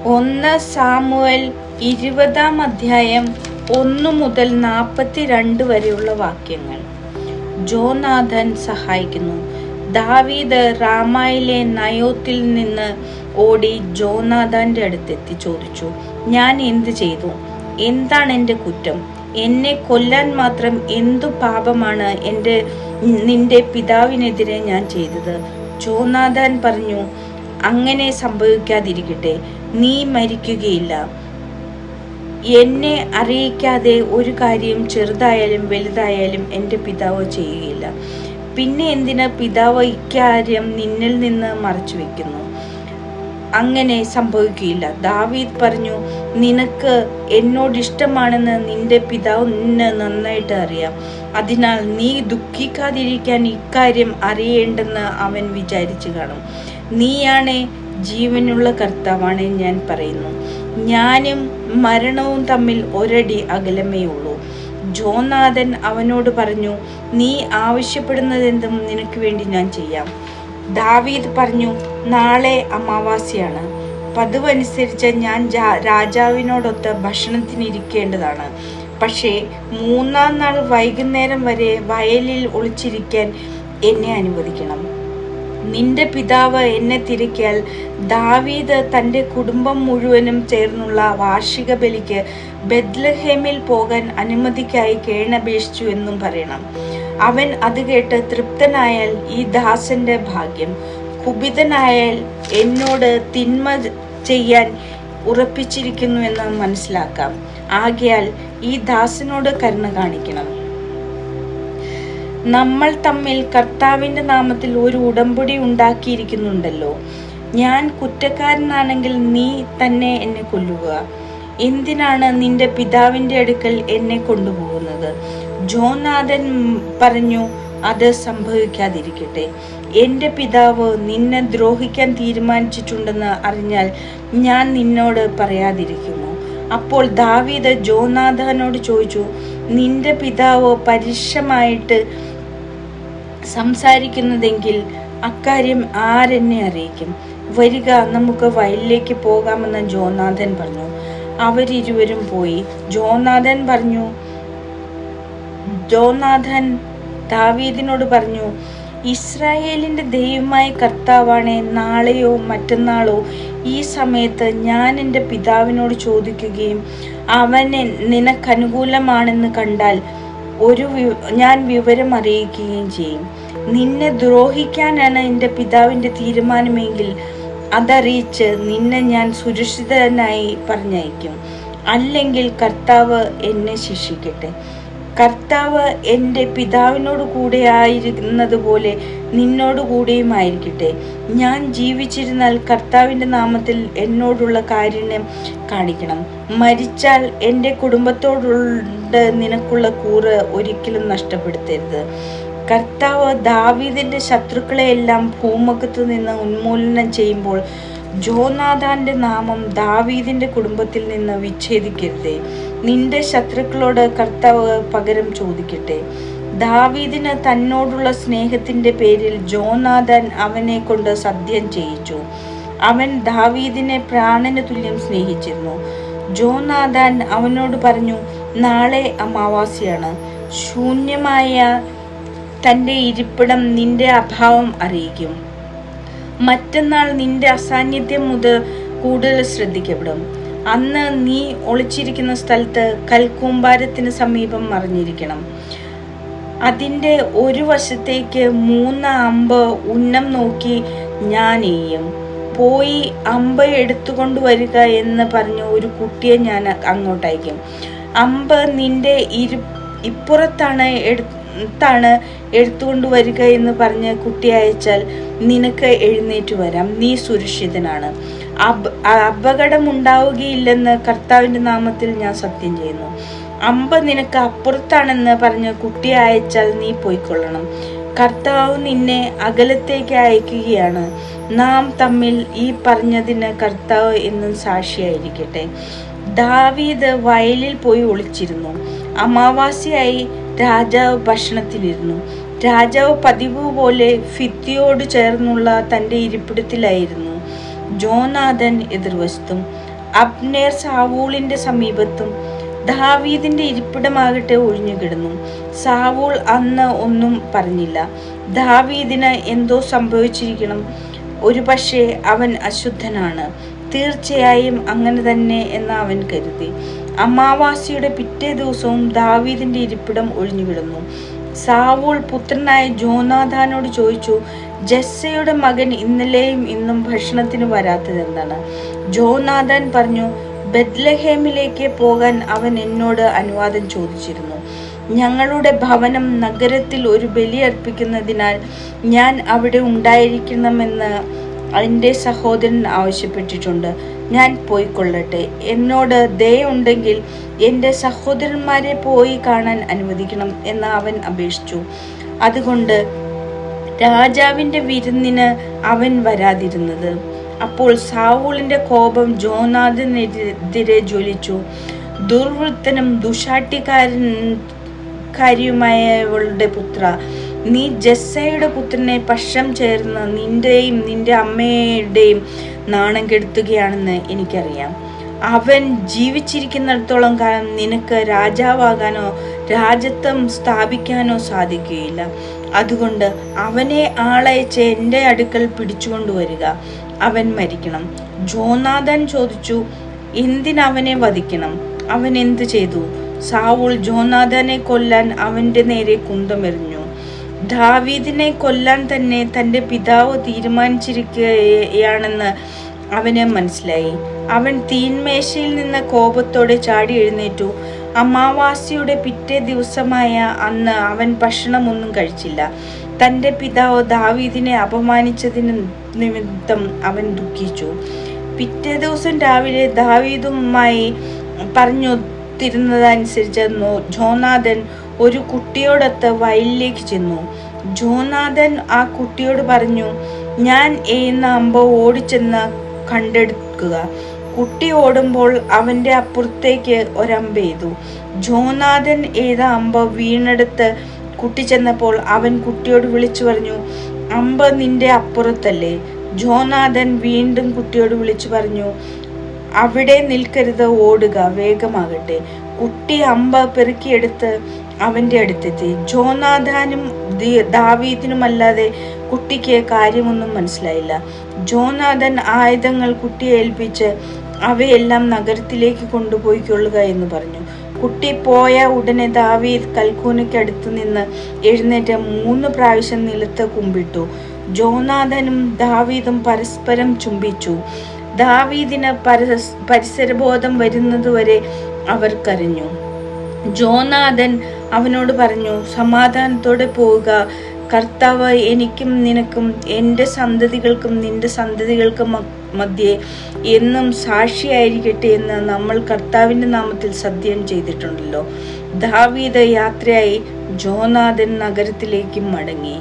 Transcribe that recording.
1 Samuel 20-ാം അധ്യായം 1 മുതൽ 42 വരെയുള്ള വാക്യങ്ങൾ. ജോനാഥൻ സഹായിക്കുന്നു. ദാവീദ് റാമായിലെ നയോത്തിൽ നിന്ന് ഓടി ജോനാഥാന്റെ അടുത്തെത്തി ചോദിച്ചു, ഞാൻ എന്ത് ചെയ്തു? എന്താണ് എൻ്റെ കുറ്റം? എന്നെ കൊല്ലാൻ മാത്രം എന്തു പാപമാണ് നിന്റെ പിതാവിനെതിരെ ഞാൻ ചെയ്തത്? ജോനാഥാൻ പറഞ്ഞു, അങ്ങനെ സംഭവിക്കാതിരിക്കട്ടെ, നീ മരിക്കുകയില്ല. എന്നെ അറിയിക്കാതെ ഒരു കാര്യം ചെറുതായാലും വലുതായാലും എൻ്റെ പിതാവ് ചെയ്യുകയില്ല. പിന്നെ എന്തിന് പിതാവ് ഇക്കാര്യം നിന്നിൽ നിന്ന് മറച്ചു വെക്കുന്നു? അങ്ങനെ സംഭവിക്കുകയില്ല. ദാവീദ് പറഞ്ഞു, നിനക്ക് എന്നോട് ഇഷ്ടമാണെന്ന് നിന്റെ പിതാവിന് നന്നായിട്ട് അറിയാം. അതിനാൽ നീ ദുഃഖിക്കാതിരിക്കാൻ ഇക്കാര്യം അറിയേണ്ടെന്ന് അവൻ വിചാരിച്ചു കാണും. നീയാണേ ജീവനുള്ള കർത്താവാണ് ഞാൻ പറയുന്നു. ഞാനും മരണവും തമ്മിൽ ഒരടി അകലമേ ഉള്ളൂ. ജോനാഥൻ അവനോട് പറഞ്ഞു, നീ ആവശ്യപ്പെടുന്നതെന്തും നിനക്ക് വേണ്ടി ഞാൻ ചെയ്യാം. ദാവീദ് പറഞ്ഞു, നാളെ അമാവാസ്യയാണ്. പതിവനുസരിച്ച് ഞാൻ രാജാവിനോടൊത്ത് ഭക്ഷണത്തിനിരിക്കേണ്ടതാണ്. പക്ഷേ 3-ാം നാൾ വൈകുന്നേരം വരെ വയലിൽ ഒളിച്ചിരിക്കാൻ എന്നെ അനുവദിക്കണം. നിന്റെ പിതാവ് എന്നെ തിരക്കിയാൽ ദാവീദ് തൻ്റെ കുടുംബം മുഴുവനും ചേർന്നുള്ള വാർഷിക ബലിക്ക് ബെത്ലഹേമിൽ പോകാൻ അനുമതിക്കായി കേണപേക്ഷിച്ചു എന്നും പറയണം. അവൻ അത് കേട്ട് തൃപ്തനായാൽ ഈ ദാസന്റെ ഭാഗ്യം, കുപിതനായാൽ എന്നോട് തിന്മ ചെയ്യാൻ ഉറപ്പിച്ചിരിക്കുന്നുവെന്ന് മനസ്സിലാക്കാം. ആകയാൽ ഈ ദാസനോട് കരുണ കാണിക്കണം. നമ്മൾ തമ്മിൽ കർത്താവിൻ്റെ നാമത്തിൽ ഒരു ഉടമ്പടി ഉണ്ടാക്കിയിരിക്കുന്നുണ്ടല്ലോ. ഞാൻ കുറ്റക്കാരനാണെങ്കിൽ നീ തന്നെ എന്നെ കൊല്ലുക. എന്തിനാണ് നിന്റെ പിതാവിൻ്റെ അടുക്കൽ എന്നെ കൊണ്ടുപോകുന്നത്? ജോനാഥൻ പറഞ്ഞു, അത് സംഭവിക്കാതിരിക്കട്ടെ. എൻ്റെ പിതാവ് നിന്നെ ദ്രോഹിക്കാൻ തീരുമാനിച്ചിട്ടുണ്ടെന്ന് അറിഞ്ഞാൽ ഞാൻ നിന്നോട് പറയാതിരിക്കുമോ? അപ്പോൾ ദാവീദ് ജോനാഥാനോട് ചോദിച്ചു, നിന്റെ പിതാവ് പരുഷമായിട്ട് സംസാരിക്കുന്നതെങ്കിൽ അക്കാര്യം ആരെന്നെ അറിയിക്കും? വരിക, നമുക്ക് വയലിലേക്ക് പോകാമെന്ന് ജോനാഥൻ പറഞ്ഞു. അവരിരുവരും പോയി. ജോനാഥൻ ദാവീദിനോട് പറഞ്ഞു, ഇസ്രായേലിൻ്റെ ദൈവമായ കർത്താവാണേ, നാളെയോ മറ്റന്നാളോ ഈ സമയത്ത് ഞാൻ എൻ്റെ പിതാവിനോട് ചോദിക്കുകയും അവനെ നിനക്കനുകൂലമാണെന്ന് കണ്ടാൽ ഞാൻ വിവരം അറിയിക്കുകയും ചെയ്യും. നിന്നെ ദ്രോഹിക്കാനാണ് എൻ്റെ പിതാവിൻ്റെ തീരുമാനമെങ്കിൽ അതറിയിച്ച് നിന്നെ ഞാൻ സുരക്ഷിതനായി പറഞ്ഞയക്കും. അല്ലെങ്കിൽ കർത്താവ് എന്നെ ശിക്ഷിക്കട്ടെ. കർത്താവ് എൻ്റെ പിതാവിനോട് കൂടെ ആയിരുന്നതുപോലെ നിന്നോട് കൂടെയും ആയിരിക്കട്ടെ. ഞാൻ ജീവിച്ചിരുന്നാൽ കർത്താവിൻ്റെ നാമത്തിൽ എന്നോടുള്ള കാരുണ്യം കാണിക്കണം. മരിച്ചാൽ എൻ്റെ കുടുംബത്തോടുള്ള നിനക്കുള്ള കൂറ് ഒരിക്കലും നഷ്ടപ്പെടുത്തരുത്. കർത്താവ് ദാവീദിൻ്റെ ശത്രുക്കളെയെല്ലാം ഭൂമുഖത്തു നിന്ന് ഉന്മൂലനം ചെയ്യുമ്പോൾ ജോനാഥാന്റെ നാമം ദാവീദിന്റെ കുടുംബത്തിൽ നിന്ന് വിച്ഛേദിക്കരുതേ. നിന്റെ ശത്രുക്കളോട് കർത്താവ് പകരം ചോദിക്കട്ടെ. ദാവീദിന് തന്നോടുള്ള സ്നേഹത്തിന്റെ പേരിൽ ജോനാഥൻ അവനെ കൊണ്ട് സത്യം ചെയ്യിച്ചു. അവൻ ദാവീദിനെ പ്രാണന് തുല്യം സ്നേഹിച്ചിരുന്നു. ജോനാഥൻ അവനോട് പറഞ്ഞു, നാളെ അമാവാസ്യയാണ്. ശൂന്യമായ തൻ്റെ ഇരിപ്പിടം നിന്റെ അഭാവം അറിയിക്കും. മറ്റന്നാൾ നിന്റെ അസാന്നിധ്യം മുതൽ കൂടുതൽ ശ്രദ്ധിക്കപ്പെടും. അന്ന് നീ ഒളിച്ചിരിക്കുന്ന സ്ഥലത്ത് കൽക്കൂമ്പാരത്തിന് സമീപം മറിഞ്ഞിരിക്കണം. അതിൻ്റെ ഒരു വശത്തേക്ക് 3 അമ്പ് ഉന്നം നോക്കി ഞാൻ എയ്യും. പോയി അമ്പ് എടുത്തുകൊണ്ട് വരിക എന്ന് പറഞ്ഞ് ഒരു കുട്ടിയെ ഞാൻ അങ്ങോട്ടയക്കും. അമ്പ് നിന്റെ ഇപ്പുറത്താണ് എടുത്തുകൊണ്ട് വരിക എന്ന് പറഞ്ഞ് കുട്ടി അയച്ചാൽ നിനക്ക് എഴുന്നേറ്റ് വരാം. നീ സുരക്ഷിതനാണ്. അപകടമുണ്ടാവുകയില്ലെന്ന് കർത്താവിൻ്റെ നാമത്തിൽ ഞാൻ സത്യം ചെയ്യുന്നു. അമ്പ് നിനക്ക് അപ്പുറത്താണെന്ന് പറഞ്ഞ് കുട്ടി അയച്ചാൽ നീ പോയിക്കൊള്ളണം. കർത്താവ് നിന്നെ അകലത്തേക്ക് അയക്കുകയാണ്. നാം തമ്മിൽ ഈ പറഞ്ഞതിന് കർത്താവ് എന്നും സാക്ഷിയായിരിക്കട്ടെ. ദാവീദ് വയലിൽ പോയി ഒളിച്ചിരുന്നു. അമാവാസ്യയായി രാജാവ് ഭക്ഷണത്തിലിരുന്നു. രാജാവ് പതിവ് പോലെ ഫിത്തിയോട് ചേർന്നുള്ള തൻ്റെ ഇരിപ്പിടത്തിലായിരുന്നു. ജോനാഥൻ എതിർവശത്തും. അബ്നേർ സാവൂളിന്റെ സമീപത്തും ദാവീദിന്റെ ഇരിപ്പിടമാകട്ടെ ഒഴിഞ്ഞുകിടന്നു. സാവൂൾ അന്ന് ഒന്നും പറഞ്ഞില്ല. ദാവീദിന് എന്തോ സംഭവിച്ചിരിക്കണം. ഒരു പക്ഷേ അവൻ അശുദ്ധനാണ്. തീർച്ചയായും അങ്ങനെ തന്നെ എന്ന് അവൻ കരുതി. അമാവാസിയുടെ പിറ്റേ ദിവസവും ദാവീദിന്റെ ഇരിപ്പിടം ഒഴിഞ്ഞുകിടന്നു. സാവൂൾ പുത്രനായ ജോനാഥാനോട് ചോദിച്ചു, ജസ്സയുടെ മകൻ ഇന്നലെയും ഇന്നും ഭക്ഷണത്തിന് വരാത്തതെന്താണ്? ജോനാഥാൻ പറഞ്ഞു, ബെത്ലഹേമിലേക്ക് പോകാൻ അവൻ എന്നോട് അനുവാദം ചോദിച്ചിരുന്നു. ഞങ്ങളുടെ ഭവനം നഗരത്തിൽ ഒരു ബലി അർപ്പിക്കുന്നതിനാൽ ഞാൻ അവിടെ ഉണ്ടായിരിക്കണമെന്ന് എൻ്റെ സഹോദരൻ ആവശ്യപ്പെട്ടിട്ടുണ്ട്. ഞാൻ പോയിക്കൊള്ളട്ടെ. എന്നോട് ദയുണ്ടെങ്കിൽ എൻ്റെ സഹോദരന്മാരെ പോയി കാണാൻ അനുവദിക്കണം എന്ന് അവൻ അപേക്ഷിച്ചു. അതുകൊണ്ട് രാജാവിൻ്റെ വിരുന്നിന് അവൻ വരാതിരുന്നത്. അപ്പോൾ സാവൂളിന്റെ കോപം ജോനാഥനെതിരെ ജ്വലിച്ചു. ദുർവൃത്തനും ദുഷാട്ടിക്കാരിയുമായവളുടെ പുത്ര, നീ ജസ്സയുടെ പുത്രനെ പക്ഷം ചേർന്ന് നിന്റെയും നിന്റെ അമ്മയുടെയും നാണം കെടുത്തുകയാണെന്ന് എനിക്കറിയാം. അവൻ ജീവിച്ചിരിക്കുന്നിടത്തോളം കാലം നിനക്ക് രാജാവാകാനോ രാജത്വം സ്ഥാപിക്കാനോ സാധിക്കുകയില്ല. അതുകൊണ്ട് അവനെ ആളയച്ച് എൻ്റെ അടുക്കൽ പിടിച്ചുകൊണ്ടുവരിക. അവൻ മരിക്കണം. ജോനാഥാൻ ചോദിച്ചു, എന്തിനവനെ വധിക്കണം? അവൻ എന്തു ചെയ്തു? സാവൂൾ ജോനാഥാനെ കൊല്ലാൻ അവൻ്റെ നേരെ കുന്തമെറിഞ്ഞു. ദാവീദിനെ കൊല്ലാൻ തന്നെ തൻ്റെ പിതാവ് തീരുമാനിച്ചിരിക്കുകയാണെന്ന് അവന് മനസ്സിലായി. അവൻ തീന്മേശയിൽ നിന്ന് കോപത്തോടെ ചാടി എഴുന്നേറ്റു. അമാവാസിയുടെ പിറ്റേ ദിവസമായ അന്ന് അവൻ ഭക്ഷണമൊന്നും കഴിച്ചില്ല. തൻ്റെ പിതാവ് ദാവീദിനെ അപമാനിച്ചതിന് നിമിത്തം അവൻ ദുഃഖിച്ചു. പിറ്റേ ദിവസം രാവിലെ ദാവീദുമായി പറഞ്ഞൊത്തിരുന്നതനുസരിച്ച് ജോനാഥൻ ഒരു കുട്ടിയോടൊത്ത് വയലിലേക്ക് ചെന്നു. ജോനാഥൻ ആ കുട്ടിയോട് പറഞ്ഞു, ഞാൻ എയ്യുന്ന അമ്പ ഓടിച്ചെന്ന് കണ്ടെടുക്കുക. കുട്ടി ഓടുമ്പോൾ അവൻ്റെ അപ്പുറത്തേക്ക് ഒരമ്പെയ്തു. ജോനാഥൻ എയ്ത അമ്പ വീണെടുത്ത് കുട്ടി ചെന്നപ്പോൾ അവൻ കുട്ടിയോട് വിളിച്ചു പറഞ്ഞു, അമ്പ നിന്റെ അപ്പുറത്തല്ലേ? ജോനാഥൻ വീണ്ടും കുട്ടിയോട് വിളിച്ചു പറഞ്ഞു, അവിടെ നിൽക്കരുത്, ഓടുക, വേഗമാകട്ടെ. കുട്ടി അമ്പ പെറുക്കിയെടുത്ത് അവൻ്റെ അടുത്തെത്തി. ജോനാഥാനും ദാവീദിനുമല്ലാതെ കുട്ടിക്ക് കാര്യമൊന്നും മനസ്സിലായില്ല. ജോനാഥൻ ആയുധങ്ങൾ കുട്ടിയെ ഏൽപ്പിച്ച് അവയെല്ലാം നഗരത്തിലേക്ക് കൊണ്ടുപോയിക്കൊള്ളുക എന്ന് പറഞ്ഞു. കുട്ടി പോയ ഉടനെ ദാവീദ് കൽക്കൂനയ്ക്കടുത്ത് നിന്ന് എഴുന്നേറ്റ് 3 പ്രാവശ്യം നിലത്ത് കുമ്പിട്ടു. ജോനാഥനും ദാവീദും പരസ്പരം ചുംബിച്ചു. ദാവീദിന് പരിസരബോധം വരുന്നതുവരെ അവർ കരഞ്ഞു. ജോനാഥൻ അവനോട് പറഞ്ഞു, സമാധാനത്തോടെ പോവുക. കർത്താവ് എനിക്കും നിനക്കും എൻ്റെ സന്തതികൾക്കും നിന്റെ സന്തതികൾക്കും മധ്യേ എന്നും സാക്ഷിയായിരിക്കട്ടെ എന്ന് നമ്മൾ കർത്താവിൻ്റെ നാമത്തിൽ സത്യം ചെയ്തിട്ടുണ്ടല്ലോ. ദാവീദ് യാത്രയായി ജോനാഥൻ നഗരത്തിലേക്ക് മടങ്ങി.